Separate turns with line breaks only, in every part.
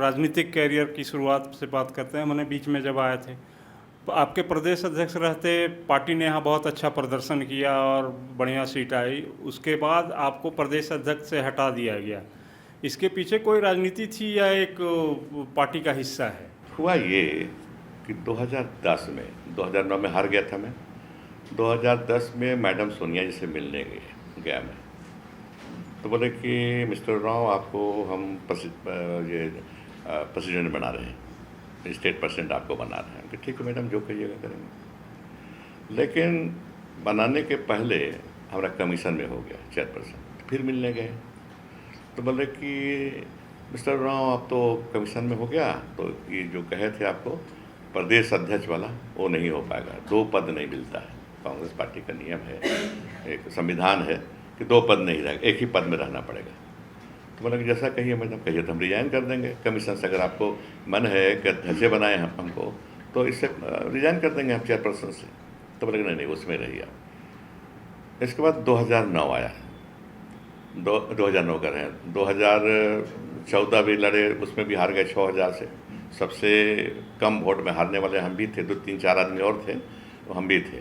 राजनीतिक कैरियर की शुरुआत से बात करते हैं। मैंने बीच में जब आए थे, तो आपके प्रदेश अध्यक्ष रहते पार्टी ने यहाँ बहुत अच्छा प्रदर्शन किया और बढ़िया सीट आई। उसके बाद आपको प्रदेश अध्यक्ष से हटा दिया गया। इसके पीछे कोई राजनीति थी या एक पार्टी का हिस्सा है?
हुआ ये कि 2010 में 2009 में हार गया था मैं। 2010 में मैडम सोनिया जी से मिलने गया मैं, तो बोले कि मिस्टर राव आपको हम प्रेसिडेंट बना रहे हैं, स्टेट प्रेसिडेंट आपको बना रहे हैं। कि ठीक है मैडम, जो कहिएगा करेंगे। लेकिन बनाने के पहले हमारा कमीशन में हो गया चेयरपर्सन। फिर मिलने गए तो बोले कि मिस्टर राव आप तो कमीशन में हो गया, तो ये जो कहे थे आपको प्रदेश अध्यक्ष वाला वो नहीं हो पाएगा, 2 पद नहीं मिलता है। कांग्रेस पार्टी का नियम है, एक संविधान है कि 2 पद नहीं रहेगा, एक ही पद में रहना पड़ेगा। तो बोला कि जैसा कहिए मैडम, कहिए तो हम रिजाइन कर देंगे कमीशन से। अगर आपको मन है कि अध्यक्ष बनाए हमको, तो इससे रिजाइन कर देंगे हम चेयरपर्सन से। तो बोले नहीं नहीं, उसमें रहिए आप। इसके बाद 2009 आया, 2009 कर रहे हैं। 2014 भी लड़े, उसमें भी हार गए 6000 से। सबसे कम वोट में हारने वाले हम भी थे, 2-3-4 आदमी और थे, तो हम भी थे।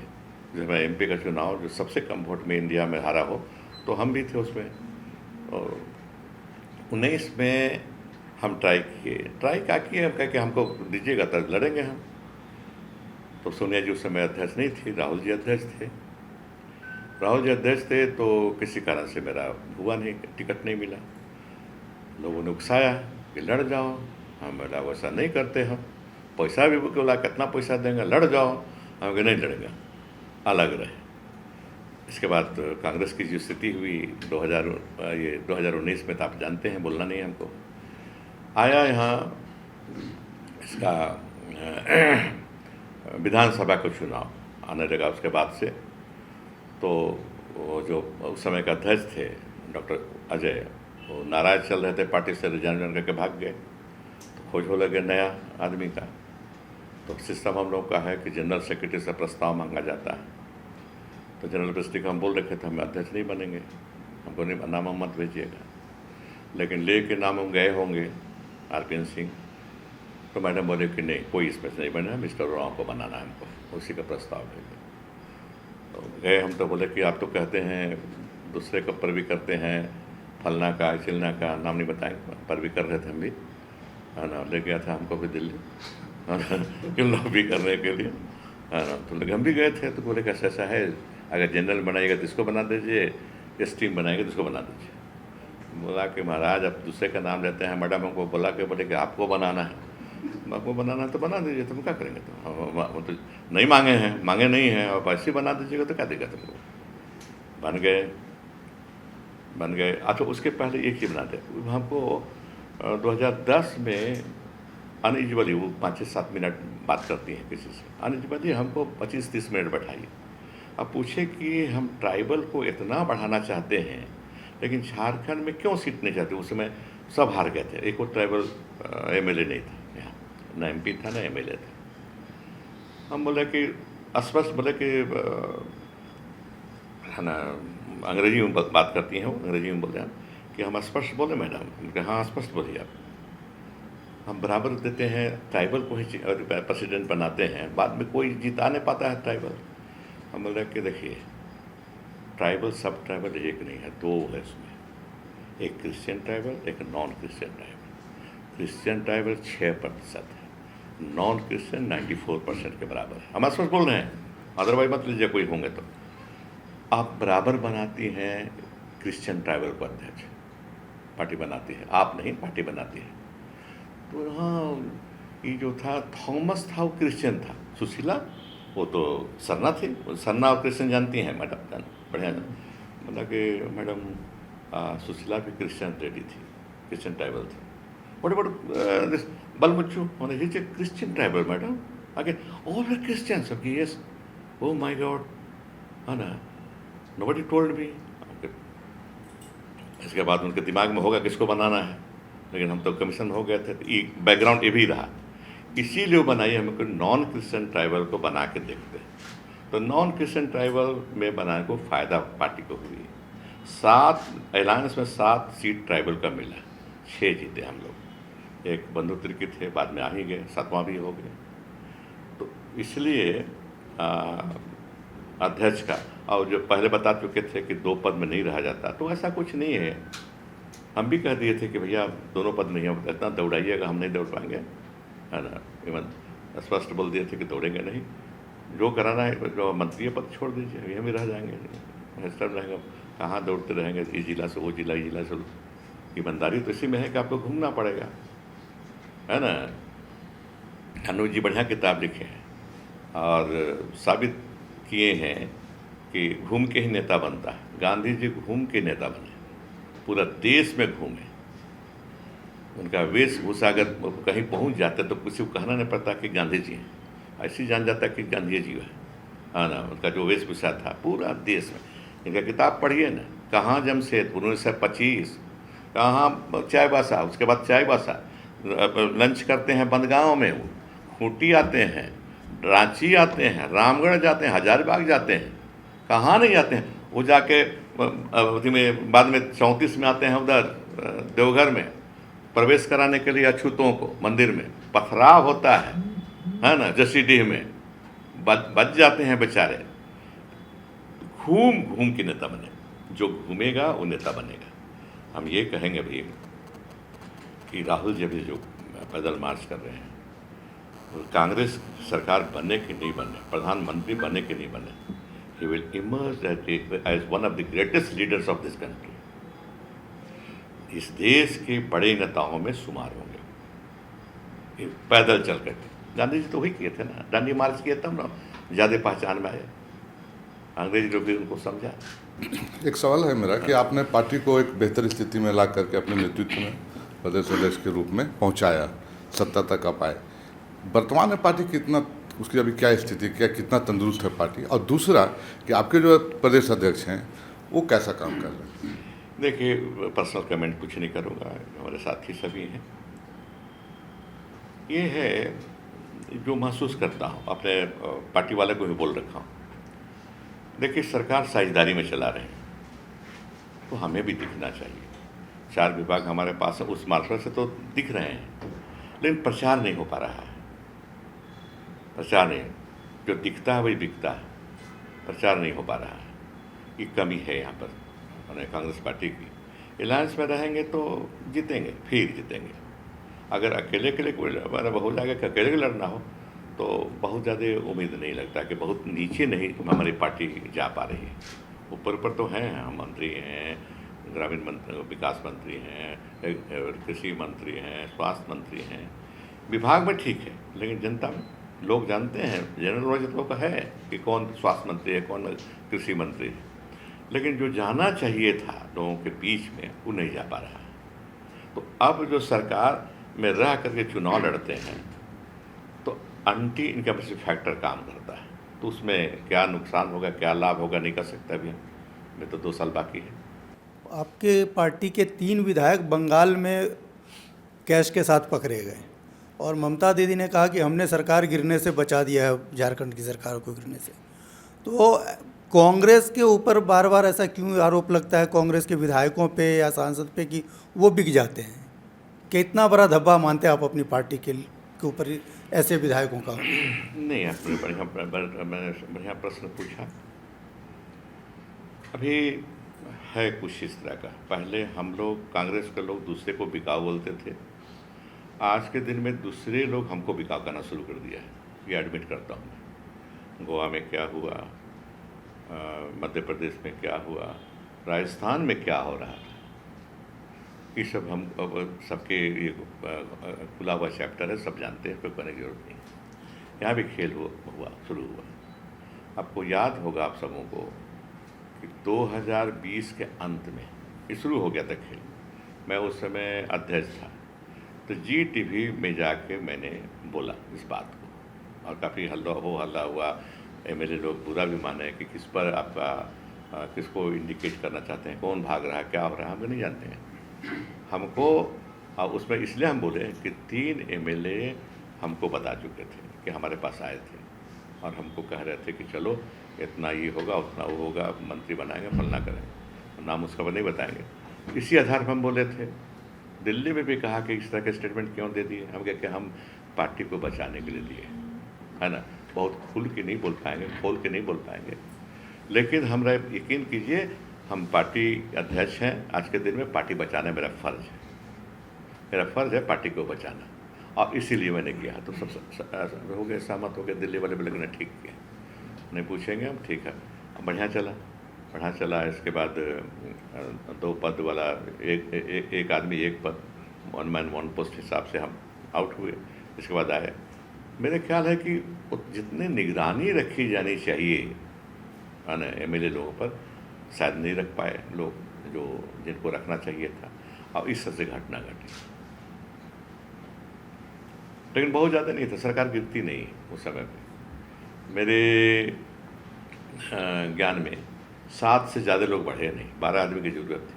जिसमें एमपी का चुनाव जो सबसे कम वोट में इंडिया में हारा हो, तो हम भी थे उसमें। और 19 में हम ट्राई क्या किए, हम कह के हमको दीजिएगा तो लड़ेंगे हम। तो सोनिया जी उस समय अध्यक्ष नहीं थी, राहुल जी अध्यक्ष थे। राहुल जी अध्यक्ष थे तो किसी कारण से मेरा हुआ नहीं, टिकट नहीं मिला। लोगों ने उकसाया कि लड़ जाओ। हम बोला वैसा नहीं करते, हम पैसा भी बोला कितना पैसा देंगे, लड़ जाओ। हम कहे नहीं लड़ेंगे, अलग रहे। इसके बाद कांग्रेस की जो स्थिति हुई 2019 में, तो आप जानते हैं, बोलना नहीं हमको। आया यहाँ इसका विधानसभा का चुनाव आने लगा उसके बाद से। तो वो जो उस समय का अध्यक्ष थे डॉक्टर अजय, वो नाराज चल रहे थे, पार्टी से रिजाइन करके भाग गए। तो खोज हो लगे नया आदमी का। तो सिस्टम हम लोग का है कि जनरल सेक्रेटरी से प्रस्ताव मांगा जाता है। तो जनरल सेक्रेटरी को हम बोल रखे थे हम अध्यक्ष नहीं बनेंगे, हमको नहीं नाम मत भेजिएगा। लेकिन ले के नाम हम गए होंगे आरपीएन सिंह, तो मैडम बोले कि नहीं, कोई इसमें से नहीं बना, मिस्टर राव को बनाना है हमको, उसी का प्रस्ताव भेजे। तो गए हम, तो बोले कि आप तो कहते हैं दूसरे का पर भी करते हैं, फलना का चिलना का नाम नहीं बताएंगे, पर भी कर रहे थे हम भी, है ना। ले गया था हमको भी दिल्ली, है ना, क्यों लॉबी करने के लिए, है ना। तो हम भी गए थे। तो बोले कैसा ऐसा है, अगर जनरल बनाइएगा तो इसको बना दीजिए, एस टीम बनाएंगे तो इसको बना दीजिए। बोला कि महाराज आप दूसरे का नाम लेते हैं। मैडम हमको बोला कि बोले कि आपको बनाना है, आपको बनाना है तो बना दीजिए, तुम क्या करेंगे। तो नहीं मांगे नहीं हैं, और ऐसे बना दीजिएगा तो क्या देगा तुमको। बन गए। अच्छा, उसके पहले एक चीज़ बनाते हमको 2010 में अनइजबली, वो 5-7 मिनट बात करती हैं किसी से, अनइजबली हमको 25-30 मिनट बैठाइए। अब पूछे कि हम ट्राइबल को इतना बढ़ाना चाहते हैं, लेकिन झारखंड में क्यों सीट नहीं चाहते। उस समय सब हार गए थे, एक वो ट्राइबल एमएलए नहीं था यहाँ, ना एमपी था ना एमएलए था। हम बोले कि स्पष्ट, बोले कि है ना, अंग्रेजी में बात करती हैं वो, अंग्रेजी में बोलते हैं कि हम स्पष्ट बोले मैडम। हाँ स्पष्ट बोलिए आप, हम बराबर देते हैं, ट्राइबल को ही प्रेसिडेंट बनाते हैं, बाद में कोई जिता नहीं पाता है ट्राइबल। हम बोल रहे कि देखिए ट्राइबल सब ट्राइबल एक नहीं है, 2 है उसमें, एक क्रिश्चियन ट्राइबल, एक non Christian tribal. Christian tribal 6% है, नॉन क्रिश्चियन 94% के बराबर है। हम स्पष्ट बोल रहे हैं, अदरवाइज मत लीजिए कोई होंगे तो। आप बराबर बनाती हैं क्रिश्चियन ट्राइबल को अध्यक्ष, पार्टी बनाती है, आप नहीं, पार्टी बनाती है। तो हाँ, ये जो था थॉमस था वो क्रिश्चियन था, सुशीला वो तो सरना थी। सरना और क्रिश्चियन जानती हैं मैडम, बढ़िया। मतलब कि मैडम सुशीला भी क्रिश्चियन लेडी थी, क्रिश्चियन ट्राइबल थी। बट बलमुच्चू होने his a Christian tribal madam, आगे all are Christians. Okay yes, oh my god, है ना, नोबडी टोल्ड मी। इसके बाद उनके दिमाग में होगा किसको बनाना है, लेकिन हम तो कमीशन हो गए थे। तो ये बैकग्राउंड ये भी रहा, इसीलिए वो बनाई हमको नॉन क्रिश्चियन ट्राइबल को बना के देखते। तो नॉन क्रिश्चियन ट्राइबल में बनाने को फ़ायदा पार्टी को हुई। 7 अलायंस में 7 सीट ट्राइबल का मिला, 6 जीते हम लोग। एक बंधुत्रिकी थे, बाद में आ ही गए, 7वां भी हो गए। तो इसलिए अध्यक्ष का, और जो पहले बता चुके थे कि 2 पद में नहीं रहा जाता, तो ऐसा कुछ नहीं है। हम भी कह दिए थे कि भैया 2 पद नहीं, हम इतना दौड़ाइएगा, हम नहीं दौड़ पाएंगे, है ना। इवन स्पष्ट बोल दिए थे कि दौड़ेंगे नहीं, जो कराना है, जो मंत्री पद छोड़ दीजिए, हम भी रह जाएंगे, मिनिस्टर रहेंगे, कहाँ दौड़ते रहेंगे इस जिला से वो जिला, इस जिला से। ईमानदारी तो इसी में है कि आपको घूमना पड़ेगा, है ना। अनुज जी बढ़िया किताब लिखे हैं और साबित किए हैं कि घूम के ही नेता बनता है। गांधी जी घूम के नेता बने, पूरा देश में घूमे। उनका वेशभूषा अगर कहीं पहुंच जाते तो किसी को कहना नहीं पड़ता कि गांधी जी हैं, ऐसी जान जाता कि गांधी जी है ना। उनका जो वेशभूषा था पूरा देश में। इनका किताब पढ़िए ना, कहाँ जमशेद 1925, कहाँ चाईबासा, उसके बाद चाईबासा, लंच करते हैं बंदगांव में, खूंटी आते हैं, रांची आते हैं, रामगढ़ जाते हैं, हजारीबाग जाते हैं, कहाँ नहीं जाते हैं। वो जाके अवधि में बाद में 34 में आते हैं उधर देवघर में प्रवेश कराने के लिए अछूतों को मंदिर में, पथराव होता है ना, जसीडीह में बच जाते हैं बेचारे। घूम घूम के नेता बने, जो घूमेगा वो नेता बनेगा। हम ये कहेंगे भाई कि राहुल जी भी जो पैदल मार्च कर रहे हैं, कांग्रेस सरकार बनने की नहीं बनने, प्रधानमंत्री बनने की नहीं बने, he will emerge as one of the greatest leaders of this country। इस देश के बड़े नेताओं में शुमार होंगे पैदल चल करके। गांधी जी तो वही किए थे ना, दांडी मार्च किए तब ना ज़्यादा पहचान में आए, अंग्रेजी लोग भी उनको समझा।
एक सवाल है मेरा कि आपने पार्टी को एक बेहतर स्थिति में ला करके अपने नेतृत्व में प्रदेश अध्यक्ष के रूप में पहुंचाया, सत्ता तक आ पाए। वर्तमान में पार्टी कितना, उसकी अभी क्या स्थिति, क्या कितना तंदुरुस्त है पार्टी? और दूसरा कि आपके जो प्रदेश अध्यक्ष हैं वो कैसा काम कर रहे हैं?
देखिए, पर्सनल कमेंट कुछ नहीं करूँगा, हमारे साथी सभी हैं। ये है जो महसूस करता हूँ, अपने पार्टी वाले को भी बोल रखा हूँ। देखिए, सरकार साझेदारी में चला रहे हैं, तो हमें भी दिखना चाहिए। 4 विभाग हमारे पास है, उस मार्फत से तो दिख रहे हैं, लेकिन प्रचार नहीं हो पा रहा है। प्रचार नहीं, जो दिखता है वही बिकता है, प्रचार नहीं हो पा रहा है। ये कमी है यहाँ पर कांग्रेस पार्टी की। अलायंस में रहेंगे तो जीतेंगे, फिर जीतेंगे। अगर अकेले के लिए कोई हो जाएगा कि अकेले लड़ना हो, तो बहुत ज़्यादा उम्मीद नहीं लगता कि बहुत नीचे नहीं हमारी पार्टी जा पा रही है। ऊपर ऊपर तो हैं, हम मंत्री हैं, ग्रामीण विकास मंत्री हैं, कृषि मंत्री हैं, स्वास्थ्य मंत्री हैं, विभाग में ठीक है, लेकिन जनता में लोग जानते हैं, जनरल नॉलेज लोगों का है कि कौन स्वास्थ्य मंत्री है, कौन कृषि मंत्री है, लेकिन जो जाना चाहिए था लोगों के बीच में वो नहीं जा पा रहा है। तो अब जो सरकार में रह करके चुनाव लड़ते हैं तो एंटी इनकम्बेंसी फैक्टर काम करता है, तो उसमें क्या नुकसान होगा, क्या लाभ होगा, नहीं कर सकता अभी, मैं तो 2 साल बाकी है।
आपके पार्टी के 3 विधायक बंगाल में कैश के साथ पकड़े गए और ममता दीदी ने कहा कि हमने सरकार गिरने से बचा दिया है, झारखंड की सरकार को गिरने से। तो कांग्रेस के ऊपर बार बार ऐसा क्यों आरोप लगता है, कांग्रेस के विधायकों पे या सांसद पे, कि वो बिक जाते हैं? कितना बड़ा धब्बा मानते हैं आप अपनी पार्टी के ऊपर ऐसे विधायकों का?
नहीं, आपने बढ़िया प्रश्न पूछा। अभी है कुछ इस तरह का, पहले हम लोग कांग्रेस के लोग दूसरे को बिकाऊ बोलते थे, आज के दिन में दूसरे लोग हमको बिकाऊ करना शुरू कर दिया है। ये एडमिट करता हूँ मैं। गोवा में क्या हुआ, मध्य प्रदेश में क्या हुआ, राजस्थान में क्या हो रहा था, ये सब हम सबके ये खुला हुआ चैप्टर है, सब जानते हैं, कोई कहने की जरूरत नहीं। यहाँ भी खेल हुआ शुरू हुआ। आपको याद होगा आप सबों को कि 2020 के अंत में ये शुरू हो गया था खेल। मैं उस समय अध्यक्ष था, तो GTV में जाके मैंने बोला इस बात को, और काफ़ी हल्ला हुआ। MLA लोग बुरा भी माने कि किस पर आपका किसको इंडिकेट करना चाहते हैं, कौन भाग रहा है, क्या हो रहा है, हम नहीं जानते हैं। हमको उसमें इसलिए हम बोले कि 3 MLA हमको बता चुके थे कि हमारे पास आए थे और हमको कह रहे थे कि चलो इतना ये होगा, उतना वो होगा, मंत्री बनाएंगे, फलना करेंगे, नाम उसका नहीं बताएंगे। इसी आधार पर हम बोले थे। दिल्ली में भी कहा कि इस तरह के स्टेटमेंट क्यों दे दिए। हम कह कि हम पार्टी को बचाने के लिए दिए, है ना। बहुत खुल के नहीं बोल पाएंगे, खोल के नहीं बोल पाएंगे, लेकिन हमरा यकीन कीजिए हम पार्टी अध्यक्ष हैं। आज के दिन में पार्टी बचाना मेरा फ़र्ज़ है, मेरा फ़र्ज़ है पार्टी को बचाना, और इसीलिए मैंने किया। तो सब हो गए, सहमत हो गए दिल्ली वाले भी, लेकिन ठीक किया, नहीं पूछेंगे हम, ठीक है। बढ़िया चला। इसके बाद 2 पद वाला एक आदमी 1 पद, 1 मैन 1 पोस्ट हिसाब से हम आउट हुए। इसके बाद आए, मेरे ख्याल है कि जितनी निगरानी रखी जानी चाहिए है ना MLA लोगों पर, शायद नहीं रख पाए लोग जो जिनको रखना चाहिए था, और इस तरह से घटना घटी। लेकिन बहुत ज़्यादा नहीं था, सरकार गिरती नहीं उस समय पे। मेरे ज्ञान में 7 से ज़्यादा लोग बढ़े नहीं, 12 आदमी की ज़रूरत थी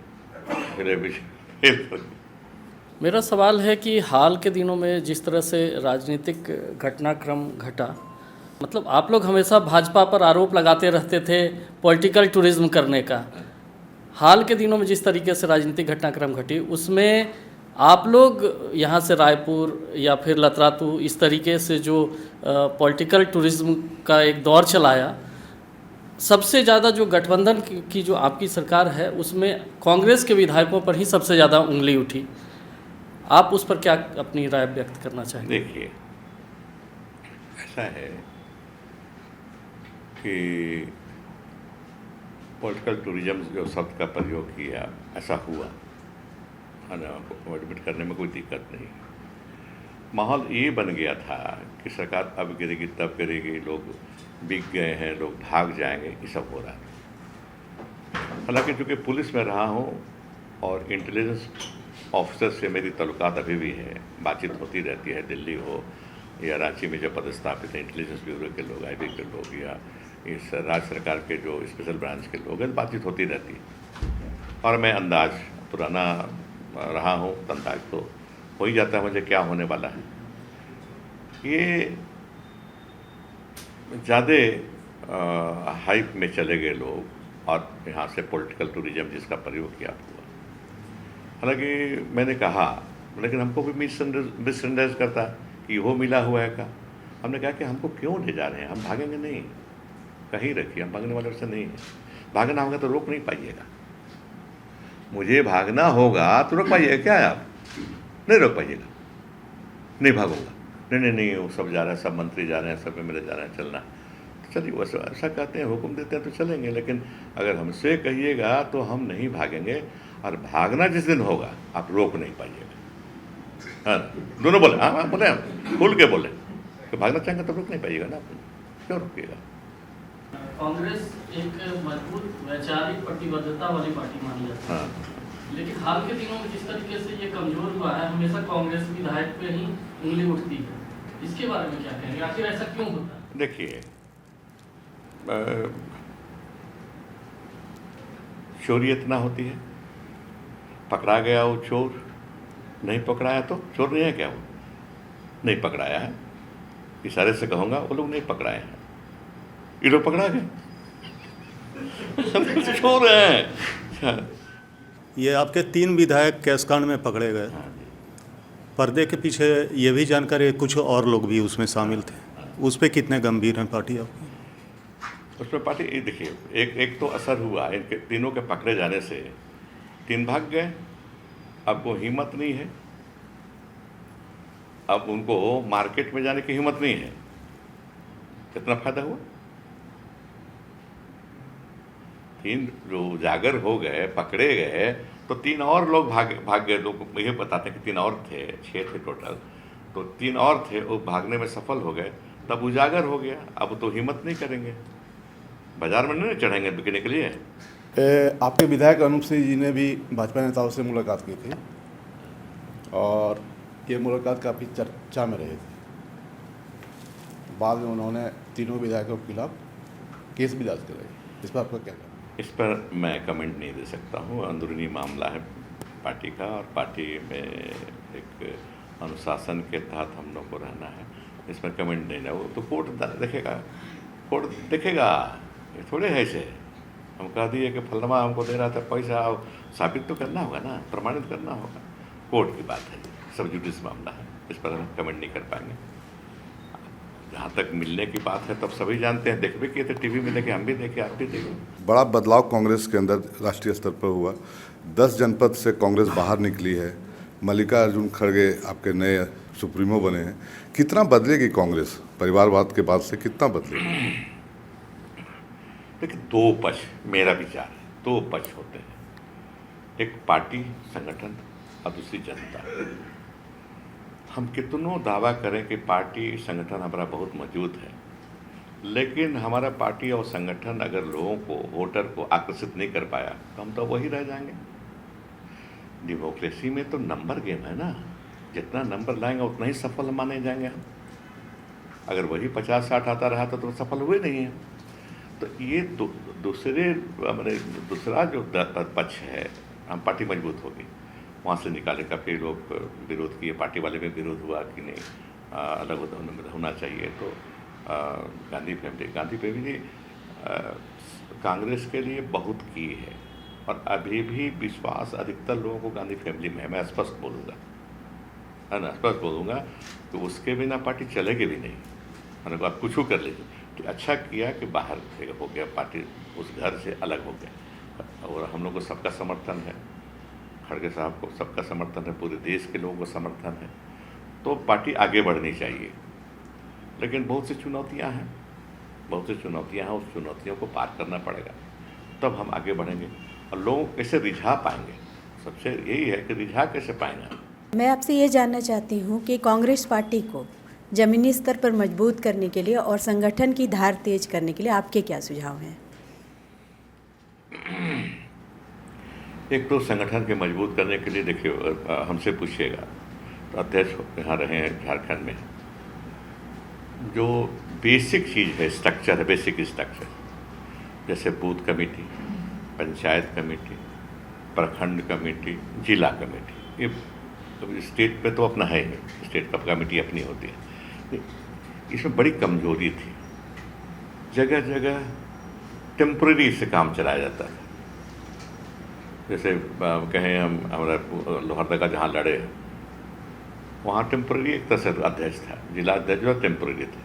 मेरे विषय।
मेरा सवाल है कि हाल के दिनों में जिस तरह से राजनीतिक घटनाक्रम घटा, मतलब आप लोग हमेशा भाजपा पर आरोप लगाते रहते थे पॉलिटिकल टूरिज्म करने का। हाल के दिनों में जिस तरीके से राजनीतिक घटनाक्रम घटी, उसमें आप लोग यहाँ से रायपुर या फिर लतरातू इस तरीके से जो पॉलिटिकल टूरिज्म का एक दौर चलाया, सबसे ज़्यादा जो गठबंधन की जो आपकी सरकार है उसमें कांग्रेस के विधायकों पर ही सबसे ज़्यादा उंगली उठी। आप उस पर क्या अपनी राय व्यक्त करना चाहेंगे?
देखिए, ऐसा है कि पॉलिटिकल टूरिज्म जो शब्द का प्रयोग किया, ऐसा हुआ है ना, एडमिट करने में कोई दिक्कत नहीं। माहौल ये बन गया था कि सरकार अब गिरेगी तब गिरेगी, लोग बिक गए हैं, लोग भाग जाएंगे, ये सब हो रहा है। हालांकि चूँकि पुलिस में रहा हूँ और इंटेलिजेंस ऑफिसर से मेरी ताल्लुकात अभी भी है, बातचीत होती रहती है। दिल्ली हो या रांची में जो पदस्थापित है इंटेलिजेंस ब्यूरो के लोग, IB के लोग, या इस राज्य सरकार के जो स्पेशल ब्रांच के लोग हैं, बातचीत होती रहती है। और मैं अंदाज पुराना रहा हूँ, अंदाज तो हो ही जाता है मुझे क्या होने वाला है। ये ज़्यादा हाइप में चले गए लोग, और यहाँ से पॉलिटिकल टूरिज्म जिसका प्रयोग किया हुआ। हालांकि मैंने कहा, लेकिन हमको भी मिसअंडरस्टैंड करता कि वो मिला हुआ है का। हमने कहा कि हमको क्यों ले जा रहे हैं, हम भागेंगे नहीं, कहीं रखिए, हम भागने वाले से नहीं है। भागना होगा तो रोक नहीं पाइएगा, मुझे भागना होगा तो रोक पाइएगा क्या है? आप नहीं रोक पाइएगा, नहीं भागूंगा, नहीं वो सब जा रहे हैं, सब मंत्री जा रहे हैं, सब MLA जा रहे हैं, चलना तो चलिए। वैसे ऐसा कहते हैं, हुक्म देते हैं तो चलेंगे, लेकिन अगर हमसे कहिएगा तो हम नहीं भागेंगे। और भागना जिस दिन होगा आप रोक नहीं पाइएगा। हाँ, दोनों बोले, हाँ बोले, हम खुल के बोले कि भागना चाहेंगे तो रोक नहीं पाइएगा ना, आप क्यों रोकिएगा?
कांग्रेस एक मजबूत वैचारिक प्रतिबद्धता वाली पार्टी मानी जाती है।
हाँ,
लेकिन हाल के दिनों में जिस तरीके से ये कमजोर हुआ है, हमेशा कांग्रेस विधायक पे ही उंगली उठती है, इसके बारे में क्या कहेंगे? आखिर ऐसा क्यों होता है?
देखिए, चोरी इतना होती है, पकड़ा गया वो चोर, नहीं पकड़ाया तो चोर नहीं है क्या? वो नहीं पकड़ाया है, इशारे से कहूँगा वो लोग नहीं पकड़ाए हैं, ये लोग पकड़ा गए चोर हैं।
ये आपके 3 विधायक कैशकांड में पकड़े गए।
हाँ जी।
पर्दे के पीछे ये भी जानकारी है कुछ और लोग भी उसमें शामिल थे, उस पर कितने गंभीर हैं पार्टी आपकी?
उसमें पार्टी ये देखिए, एक तो असर हुआ इनके तीनों के पकड़े जाने से, 3 भाग गए, अब वो हिम्मत नहीं है, अब उनको मार्केट में जाने की हिम्मत नहीं है। कितना फायदा हुआ? 3 जो उजागर हो गए, पकड़े गए, तो 3 और लोग भाग गए। लोग ये बताते हैं कि 3 और थे, 6 थे टोटल, तो 3 और थे, वो भागने में सफल हो गए, तब उजागर हो गया। अब तो हिम्मत नहीं करेंगे, बाजार में नहीं चढ़ेंगे बिकने के लिए।
आपके विधायक अनूप सिंह जी ने भी भाजपा नेताओं से मुलाकात की थी, और ये मुलाकात काफ़ी चर्चा में रही थी। बाद में उन्होंने तीनों विधायकों के खिलाफ केस भी दर्ज कराई, इस पर आपका क्या कहना?
इस पर मैं कमेंट नहीं दे सकता हूँ, अंदरूनी मामला है पार्टी का, और पार्टी में एक अनुशासन के तहत हम लोग को रहना है, इस पर कमेंट नहीं ना। वो तो कोर्ट देखेगा, कोर्ट देखेगा, ये थोड़े है ऐसे हम कह दिए कि फलना हमको दे रहा था पैसा, साबित तो करना होगा ना, प्रमाणित करना होगा। कोर्ट की बात है, सब जुडिस मामला है, इस पर हम कमेंट नहीं कर पाएंगे। जहाँ तक मिलने की बात है तब सभी जानते हैं, देख भी किए थे टीवी में, लेके हम भी देखे, आप भी देखे।
बड़ा बदलाव कांग्रेस के अंदर राष्ट्रीय स्तर पर हुआ। 10 जनपद से कांग्रेस बाहर निकली है। मल्लिकार्जुन खड़गे आपके नए सुप्रीमो बने हैं। कितना बदलेगी कांग्रेस परिवारवाद के बाद से, कितना बदलेगी?
देखिए, दो पक्ष, मेरा विचार है, दो पक्ष होते हैं, एक पार्टी संगठन और दूसरी जनता। हम कितनों दावा करें कि पार्टी संगठन हमारा बहुत मजबूत है, लेकिन हमारा पार्टी और संगठन अगर लोगों को, वोटर को आकर्षित नहीं कर पाया तो हम तो वही रह जाएंगे। डेमोक्रेसी में तो नंबर गेम है ना, जितना नंबर लाएंगे उतना ही सफल माने जाएंगे हम। अगर वही 50-60 आता रहा तो सफल हुए नहीं है। तो ये दूसरा जो पक्ष है, हम पार्टी मजबूत होगी, वहाँ से निकाले। काफ़ी लोग विरोध किए, पार्टी वाले में विरोध हुआ कि नहीं, अलग होना चाहिए। तो गांधी फैमिली कांग्रेस के लिए बहुत की है, और अभी भी विश्वास अधिकतर लोगों को गांधी फैमिली में है। मैं स्पष्ट बोलूँगा, है ना, स्पष्ट बोलूँगा कि उसके बिना पार्टी चलेगी भी नहीं। मैंने कहा कुछ कर लीजिए, तो अच्छा किया कि बाहर हो गया, पार्टी उस घर से अलग हो गया। और हम लोग को सबका समर्थन है, खड़गे साहब को सबका समर्थन है, पूरे देश के लोगों को समर्थन है। तो पार्टी आगे बढ़नी चाहिए, लेकिन बहुत सी चुनौतियां हैं, उस चुनौतियों को पार करना पड़ेगा, तब हम आगे बढ़ेंगे। और लोग कैसे रिझा पाएंगे, सबसे यही है कि रिझा कैसे पाएंगे।
मैं आपसे ये जानना चाहती हूँ कि कांग्रेस पार्टी को ज़मीनी स्तर पर मजबूत करने के लिए और संगठन की धार तेज करने के लिए आपके क्या सुझाव हैं?
एक तो संगठन के मजबूत करने के लिए, देखिए, हमसे पूछिएगा तो अध्यक्ष यहाँ रहे हैं झारखंड में, जो बेसिक चीज़ है, स्ट्रक्चर है, बेसिक स्ट्रक्चर, जैसे बूथ कमेटी, पंचायत कमेटी, प्रखंड कमेटी, जिला कमेटी, ये स्टेट पे तो अपना है ही, स्टेट का कमेटी अपनी होती है। इसमें बड़ी कमजोरी थी, जगह जगह टेम्परेरी से काम चलाया जाता था। जैसे कहें हम, हमारा लोहरदगा जहाँ लड़े, वहाँ टेम्परेरी एक तरह से अध्यक्ष था, जिला अध्यक्ष जो टेम्परेरी थे,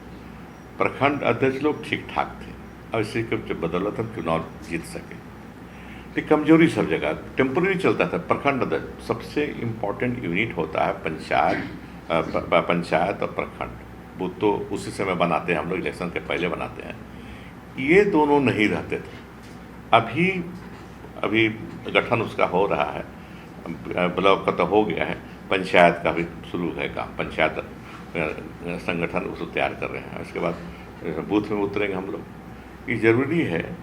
प्रखंड अध्यक्ष लोग ठीक ठाक थे, और इसी के बदौलत हम चुनाव जीत सके। तो कमजोरी सब जगह टेम्परेरी चलता था। प्रखंड अध्यक्ष सबसे इम्पोर्टेंट यूनिट होता है, पंचायत और प्रखंड, वो तो उसी समय बनाते हैं हम लोग, इलेक्शन के पहले बनाते हैं। ये दोनों नहीं रहते थे। अभी गठन उसका हो रहा है, ब्लॉक का तो हो गया है, पंचायत का भी शुरू है काम, पंचायत संगठन उसको तैयार कर रहे हैं। उसके बाद बूथ में उतरेंगे हम लोग, ये ज़रूरी है।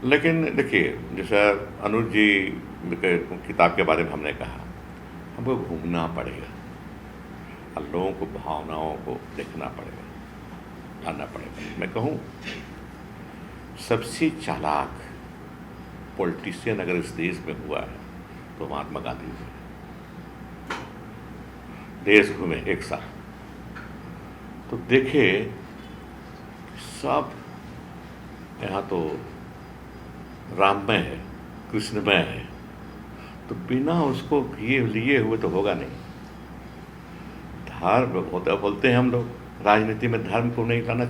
लेकिन देखिए, जैसा अनुज जी के किताब के बारे में हमने कहा, हमको घूमना पड़ेगा और लोगों को, भावनाओं को देखना पड़ेगा, आना पड़ेगा। मैं कहूँ सबसे चालाक पॉलिटिशियन अगर इस देश में हुआ है तो महात्मा गांधी हुए। देश घूमे एक साथ तो देखे सब, यहाँ तो राममय है, कृष्णमय है, तो बिना उसको लिए हुए तो होगा नहीं। धर्म होता, बोलते हैं हम लोग राजनीति में धर्म को नहीं लाना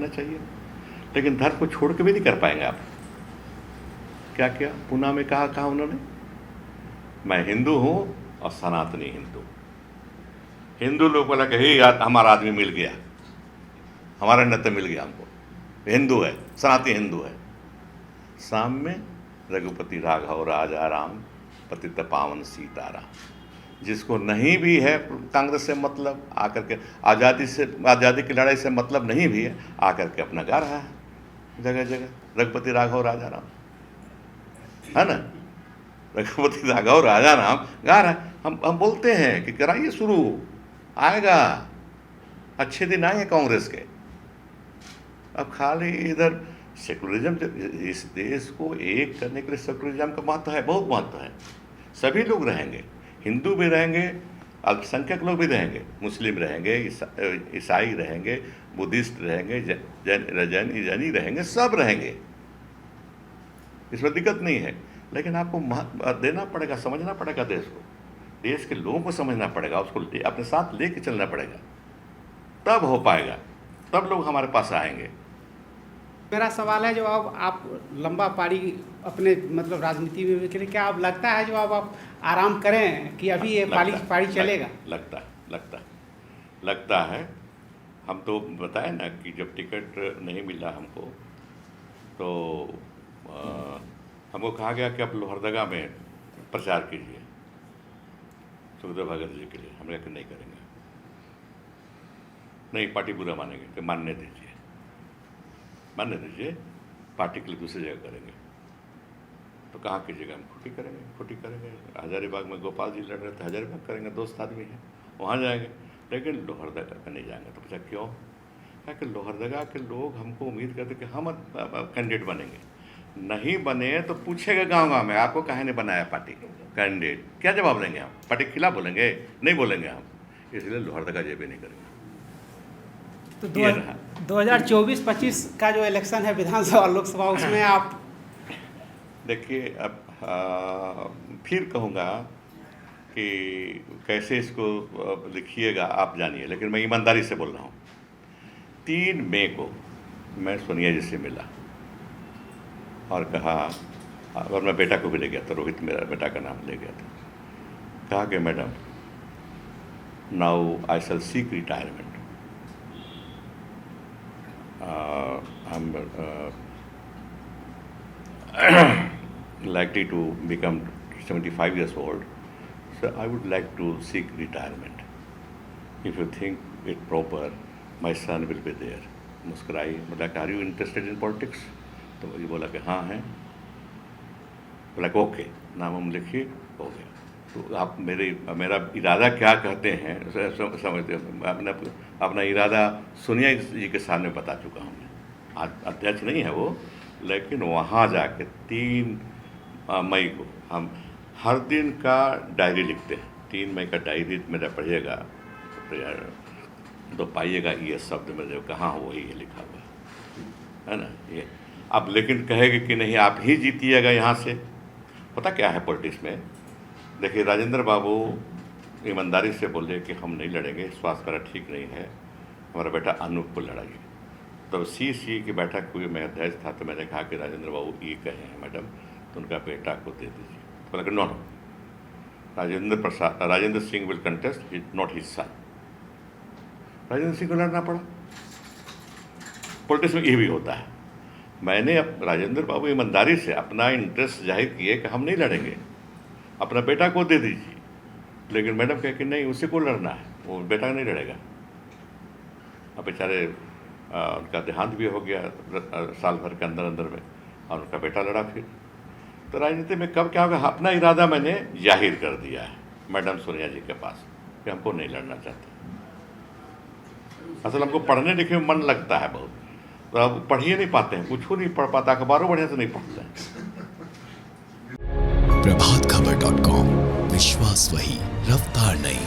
चाहिए, लेकिन धर्म को छोड़ के भी नहीं कर पाएंगे आप। क्या किया पुणे में, कहा उन्होंने, मैं हिंदू हूँ और सनातनी हिंदू। हिंदू लोग बोला कि हे यार, हमारा आदमी मिल गया, हमारा नेता मिल गया हमको, हिंदू है, सनातनी हिंदू है। सामने रघुपति राघव राजा राम, पतित पावन सीताराम। जिसको नहीं भी है कांग्रेस से मतलब, आकर के आज़ादी की लड़ाई से मतलब नहीं भी है, आकर के अपना गा रहा है जगह जगह, रघुपति राघव राजा राम, है ना, रघुपति राघव राजा राम गा रहा है। हम बोलते हैं कि कराइए शुरू, आएगा, अच्छे दिन आएंगे कांग्रेस के। अब खाली इधर सेकुलरिज्म, इस देश को एक करने के लिए सेकुलरिज्म का महत्व है, बहुत महत्व है। सभी लोग रहेंगे, हिंदू भी रहेंगे, अल्पसंख्यक लोग भी रहेंगे, मुस्लिम रहेंगे, ईसाई रहेंगे, बुद्धिस्ट रहेंगे, जैनी रहेंगे, सब रहेंगे, इसमें दिक्कत नहीं है। लेकिन आपको देना पड़ेगा, समझना पड़ेगा देश को। देश के लोगों को समझना पड़ेगा, उसको अपने साथ लेके चलना पड़ेगा, तब हो पाएगा, तब लोग हमारे पास आएंगे।
मेरा सवाल है, जो अब आप लंबा पारी अपने मतलब राजनीति में करें, क्या अब लगता है जो अब आप आराम करें कि अभी ये पारी चलेगा?
लगता है। हम तो बताए ना कि जब टिकट नहीं मिला हमको तो हमको कहा गया कि आप लोहरदगा में प्रचार कीजिए सुखदेव भगत जी के लिए। हम कहा कि नहीं करेंगे, नहीं पार्टी बुरा मानेंगे, कि मानने दीजिए, पार्टी के लिए दूसरी जगह करेंगे। तो कहाँ की जगह हम खुटी करेंगे। हजारीबाग में गोपाल जी लड़ रहे थे, हजारीबाग करेंगे, दोस्त आदमी हैं, वहाँ जाएंगे, लेकिन लोहरदगा का नहीं जाएंगे। तो पूछा क्यों? क्या कि लोहरदगा के लोग हमको उम्मीद करते कि हम कैंडिडेट बनेंगे, नहीं बने तो पूछेगा गांव में आपको काहे ने बनाया पार्टी कैंडिडेट, क्या जवाब देंगे हम? पार्टी के खिलाफ बोलेंगे? नहीं बोलेंगे हम, इसलिए लोहरदगा जेबी नहीं करेंगे।
तो 2024-25 का जो इलेक्शन है विधानसभा लोकसभा, उसमें आप
देखिए, अब फिर कहूँगा कि कैसे इसको लिखिएगा आप जानिए, लेकिन मैं ईमानदारी से बोल रहा हूँ। 3 मई को मैं सोनिया जी से मिला और कहा, और मैं बेटा को भी ले गया था, रोहित मेरा बेटा का नाम ले गया था। कहा कि madam, now I shall seek retirement, likely to become 75 years old, so I would like to seek retirement. If you think it proper, my son will be there. मुस्कुराई, बोला कि are you interested in politics? तो वही बोला कि हाँ हैं। बोला कि ओके, नाम हम लिखिए, हो गया। तो आप मेरा इरादा क्या कहते हैं समझते हैं। अपना इरादा सोनिया जी के सामने बता चुका हूँ। आज अध्यक्ष नहीं है वो, लेकिन वहाँ जाके 3 मई को हम हर दिन का डायरी लिखते हैं। 3 मई का डायरी मेरा पढ़िएगा तो पाइएगा ये शब्द में जो कहाँ हो वही लिखा हुआ है ना ये। अब लेकिन कहेगा कि नहीं आप ही जीतिएगा यहाँ से। पता क्या है पॉलिटिक्स में, देखिए राजेंद्र बाबू ईमानदारी से बोले कि हम नहीं लड़ेंगे, स्वास्थ्य मेरा ठीक नहीं है, हमारा बेटा अनूप को लड़ाइए। तो सी की बैठक हुई, मैं अध्यक्ष था, तो मैंने कहा कि राजेंद्र बाबू ये कहे हैं मैडम, तो उनका बेटा को दे दीजिए। बोला कि no, Rajendra Singh will contest, not his son. Rajendra Singh को लड़ना पड़ा। पॉलिटिक्स में ये भी होता है। मैंने अब राजेंद्र बाबू ईमानदारी से अपना इंटरेस्ट जाहिर किए कि हम नहीं लड़ेंगे, अपना बेटा को दे दीजिए। लेकिन मैडम कहे कि नहीं, उसी को लड़ना है, वो बेटा नहीं लड़ेगा। अब बेचारे उनका देहांत भी हो गया साल भर के अंदर में, और उनका बेटा लड़ा फिर। तो राजनीति में कब क्या होगा, अपना इरादा मैंने जाहिर कर दिया है मैडम सोनिया जी के पास कि हमको नहीं लड़ना चाहते। असल हमको पढ़ने लिखने में मन लगता है बहुत, तो अब पढ़ ही नहीं पाते हैं, कुछ नहीं पढ़ पाता, अखबारों बढ़िया से नहीं पढ़ते हैं।
प्रभातखबर.com, विश्वास वही, रफ्तार नहीं।